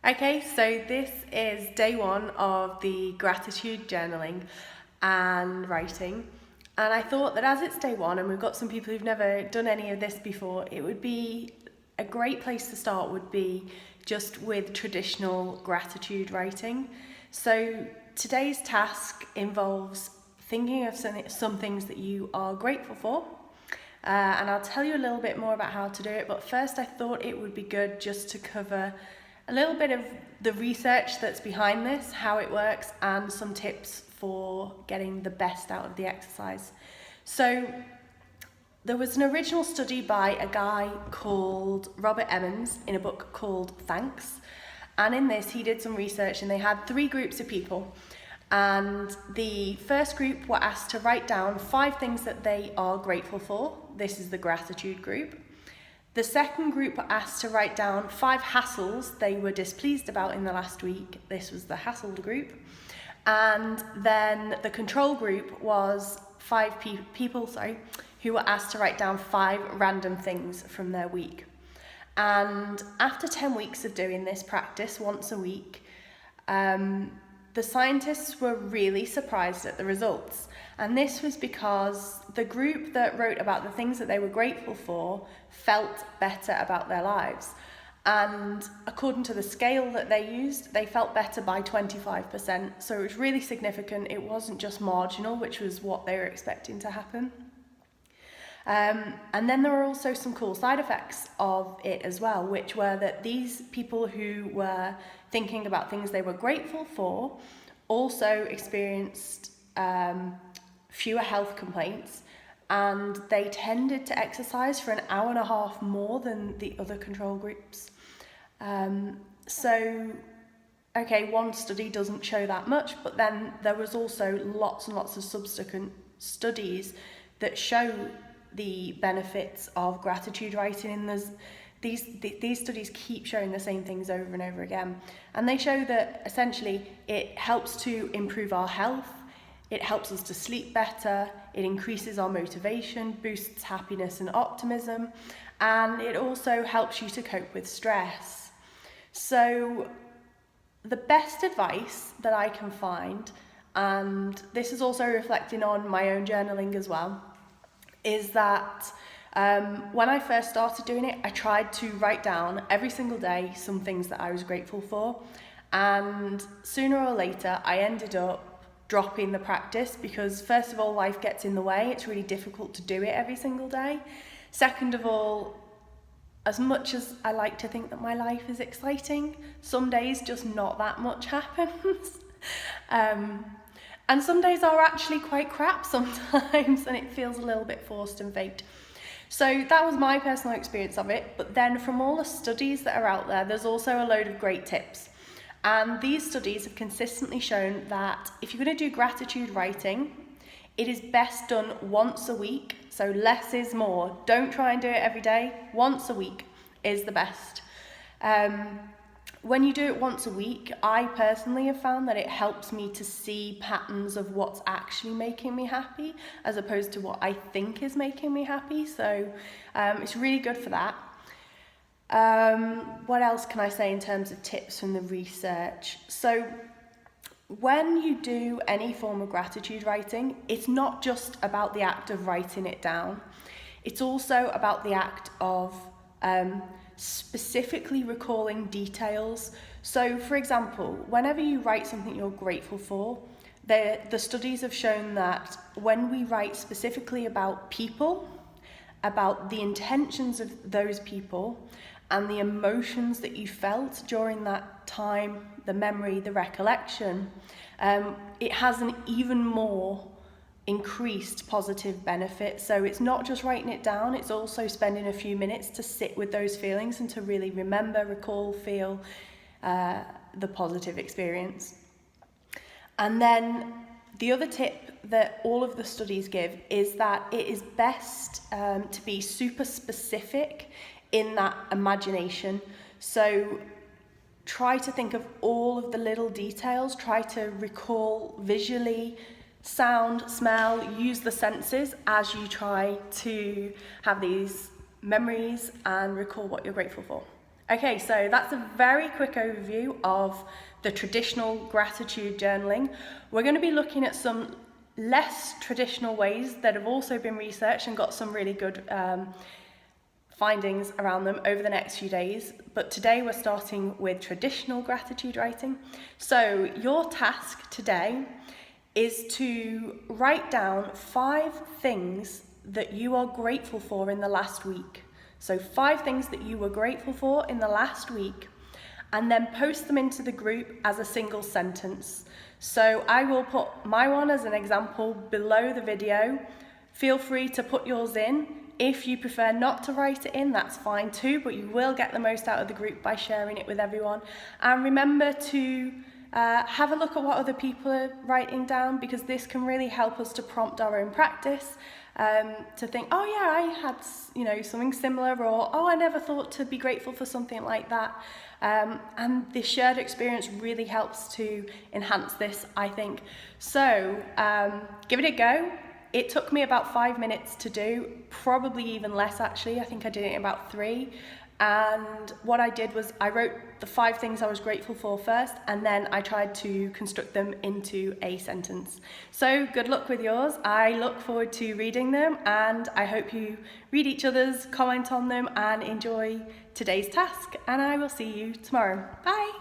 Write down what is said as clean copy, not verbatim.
Okay, so this is day one of the gratitude journaling and writing. And I thought that as it's day one and we've got some people who've never done any of this before, it would be a great place to start would be just with traditional gratitude writing. So today's task involves thinking of some things that you are grateful for. And I'll tell you a little bit more about how to do it, but first I thought it would be good just to cover a little bit of the research that's behind this, how it works, and some tips for getting the best out of the exercise. So there was an original study by a guy called Robert Emmons in a book called Thanks. And in this, he did some research and they had 3 groups of people. And the first group were asked to write down 5 things that they are grateful for. This is the gratitude group. The second group were asked to write down 5 hassles they were displeased about in the last week. This was the hassled group. And then the control group was 5 people who were asked to write down 5 random things from their week. And after 10 weeks of doing this practice once a week, the scientists were really surprised at the results. And this was because the group that wrote about the things that they were grateful for felt better about their lives. And according to the scale that they used, they felt better by 25%. So it was really significant. It wasn't just marginal, which was what they were expecting to happen. And then there were also some cool side effects of it as well, which were that these people who were thinking about things they were grateful for also experienced fewer health complaints, and they tended to exercise for an hour and a half more than the other control groups. Okay, one study doesn't show that much, but then there was also lots and lots of subsequent studies that show the benefits of gratitude writing. And these studies keep showing the same things over and over again. And they show that essentially it helps to improve our health, it helps us to sleep better, it increases our motivation, boosts happiness and optimism, and it also helps you to cope with stress. So the best advice that I can find, and this is also reflecting on my own journaling as well, is that when I first started doing it, I tried to write down every single day some things that I was grateful for. And sooner or later, I ended up dropping the practice because, first of all, life gets in the way. It's really difficult to do it every single day. Second of all, as much as I like to think that my life is exciting, some days just not that much happens. And some days are actually quite crap sometimes, and it feels a little bit forced and faked. So that was my personal experience of it. But then from all the studies that are out there, there's also a load of great tips. And these studies have consistently shown that if you're going to do gratitude writing, it is best done once a week. So less is more. Don't try and do it every day. Once a week is the best. When you do it once a week, I personally have found that it helps me to see patterns of what's actually making me happy as opposed to what I think is making me happy. So it's really good for that. What else can I say in terms of tips from the research? So when you do any form of gratitude writing, it's not just about the act of writing it down. It's also about the act of specifically recalling details. So for example, whenever you write something you're grateful for, the studies have shown that when we write specifically about people, about the intentions of those people and the emotions that you felt during that time, the memory, the recollection, it has an even more increased positive benefit. So it's not just writing it down, it's also spending a few minutes to sit with those feelings and to really remember, recall, feel the positive experience. And then the other tip that all of the studies give is that it is best to be super specific in that imagination. So try to think of all of the little details, try to recall visually, sound, smell, use the senses as you try to have these memories and recall what you're grateful for. Okay, so that's a very quick overview of the traditional gratitude journaling. We're going to be looking at some less traditional ways that have also been researched and got some really good findings around them over the next few days. But today we're starting with traditional gratitude writing. So your task today is to write down 5 things that you are grateful for in the last week. So 5 things that you were grateful for in the last week, and then post them into the group as a single sentence. So I will put my one as an example below the video. Feel free to put yours in. If you prefer not to write it in, that's fine too, but you will get the most out of the group by sharing it with everyone. And remember to have a look at what other people are writing down, because this can really help us to prompt our own practice, to think, oh yeah, I had something similar, or oh, I never thought to be grateful for something like that. And the shared experience really helps to enhance this, I think. So give it a go. It took me about 5 minutes to do, probably even less actually. I think I did it in about 3. And what I did was I wrote the 5 things I was grateful for first, and then I tried to construct them into a sentence. So good luck with yours. I look forward to reading them, and I hope you read each other's, comment on them, and enjoy today's task. And I will see you tomorrow. Bye.